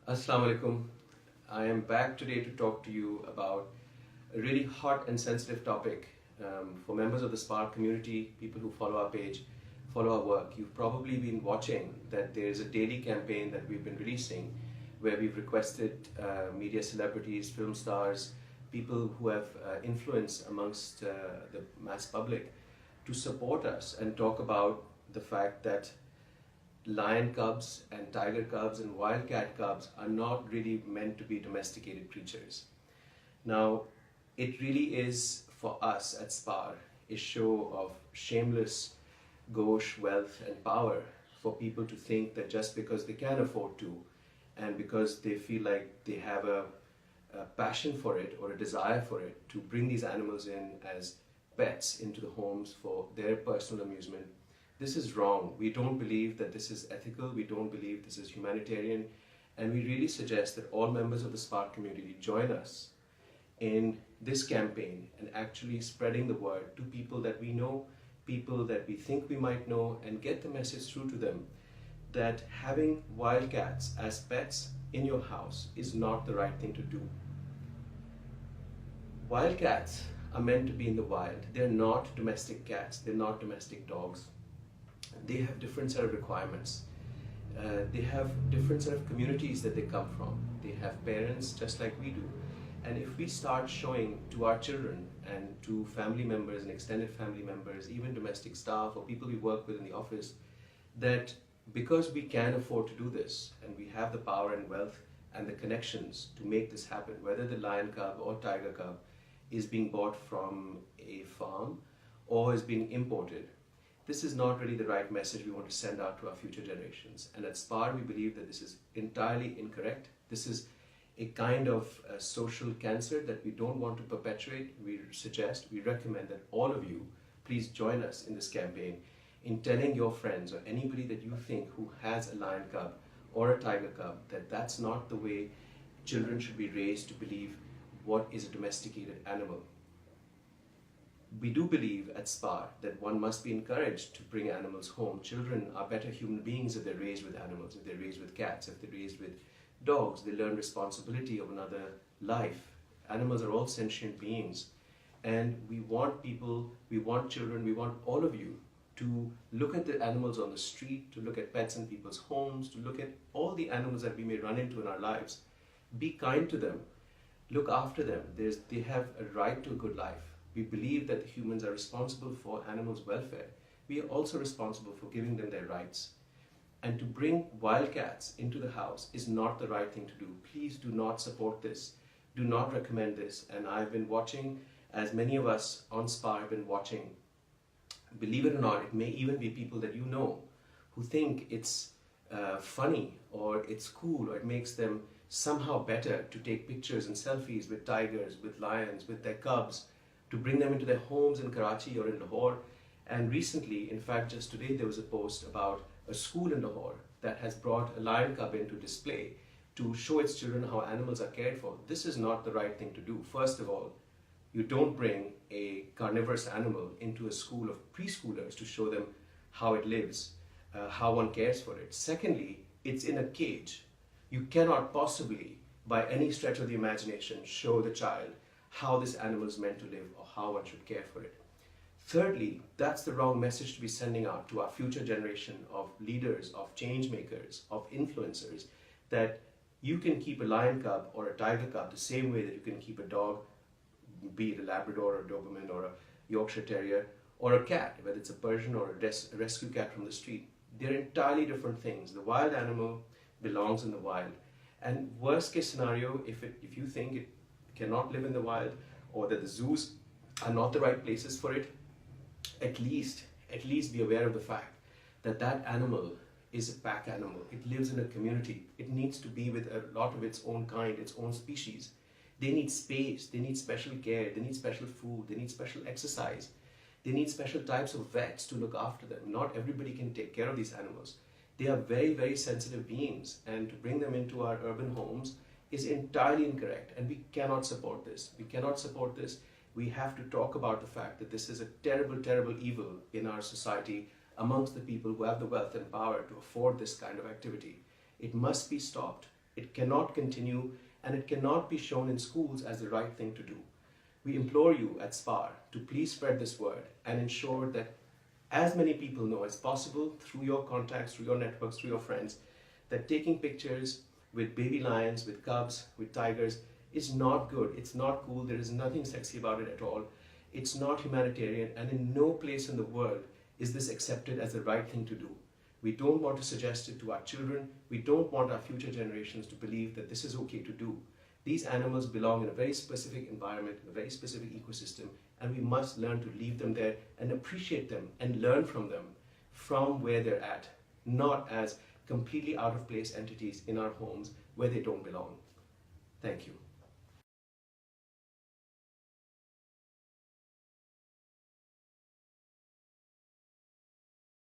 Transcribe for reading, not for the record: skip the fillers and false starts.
Assalamu alaikum. I am back today to talk to you about a really hot and sensitive topic for members of the SPAR community, people who follow our page, follow our work. You've probably been watching that there's a daily campaign that we've been releasing where we've requested media celebrities, film stars, people who have influence amongst the mass public to support us and talk about the fact that lion cubs and tiger cubs and wildcat cubs are not really meant to be domesticated creatures. Now, it really is for us at SPAR a show of shameless gauche wealth and power for people to think that just because they can afford to and because they feel like they have a passion for it or a desire for it to bring these animals in as pets into the homes for their personal amusement. This is wrong. We don't believe that this is ethical. We don't believe this is humanitarian. And we really suggest that all members of the SPAR community join us in this campaign and actually spreading the word to people that we know, people that we think we might know, and get the message through to them that having wildcats as pets in your house is not the right thing to do. Wildcats are meant to be in the wild. They're not domestic cats. They're not domestic dogs. They have different set of requirements. They have different set of communities that they come from. They have parents just like we do. And if we start showing to our children and to family members and extended family members, even domestic staff or people we work with in the office, that because we can afford to do this and we have the power and wealth and the connections to make this happen, whether the lion cub or tiger cub is being bought from a farm or is being imported, this is not really the right message we want to send out to our future generations. And at SPAR, we believe that this is entirely incorrect. This is a kind of social cancer that we don't want to perpetuate. We recommend that all of you please join us in this campaign in telling your friends or anybody that you think who has a lion cub or a tiger cub that that's not the way children should be raised to believe what is a domesticated animal. We do believe at SPAR that one must be encouraged to bring animals home. Children are better human beings if they're raised with animals, if they're raised with cats, if they're raised with dogs. They learn responsibility of another life. Animals are all sentient beings. And we want people, we want children, we want all of you to look at the animals on the street, to look at pets in people's homes, to look at all the animals that we may run into in our lives. Be kind to them. Look after them. They have a right to a good life. We believe that the humans are responsible for animals' welfare. We are also responsible for giving them their rights. And to bring wildcats into the house is not the right thing to do. Please do not support this. Do not recommend this. And I've been watching, as many of us on SPAR have been watching. Believe it or not, it may even be people that you know who think it's funny or it's cool or it makes them somehow better to take pictures and selfies with tigers, with lions, with their cubs, to bring them into their homes in Karachi or in Lahore. And recently, in fact, just today, there was a post about a school in Lahore that has brought a lion cub into display to show its children how animals are cared for. This is not the right thing to do. First of all, you don't bring a carnivorous animal into a school of preschoolers to show them how it lives, how one cares for it. Secondly, it's in a cage. You cannot possibly, by any stretch of the imagination, show the child how this animal is meant to live or how one should care for it. Thirdly, that's the wrong message to be sending out to our future generation of leaders, of change makers, of influencers, that you can keep a lion cub or a tiger cub the same way that you can keep a dog, be it a Labrador or a Doberman or a Yorkshire Terrier, or a cat, whether it's a Persian or a rescue cat from the street. They're entirely different things. The wild animal belongs in the wild. And worst case scenario, if you think it cannot live in the wild or that the zoos are not the right places for it, at least be aware of the fact that that animal is a pack animal. It lives in a community. It needs to be with a lot of its own kind, its own species. They need space, they need special care, they need special food, they need special exercise. They need special types of vets to look after them. Not everybody can take care of these animals. They are very, very sensitive beings, and to bring them into our urban homes is entirely incorrect, and we cannot support this. We cannot support this. We have to talk about the fact that this is a terrible, terrible evil in our society amongst the people who have the wealth and power to afford this kind of activity. It must be stopped. It cannot continue, and it cannot be shown in schools as the right thing to do. We implore you at SPAR to please spread this word and ensure that as many people know as possible through your contacts, through your networks, through your friends, that taking pictures with baby lions, with cubs, with tigers is not good. It's not cool. There is nothing sexy about it at all. It's not humanitarian, and in no place in the world is this accepted as the right thing to do. We don't want to suggest it to our children. We don't want our future generations to believe that this is okay to do. These animals belong in a very specific environment, a very specific ecosystem, and we must learn to leave them there and appreciate them and learn from them from where they're at, not as completely out of place entities in our homes where they don't belong. Thank you.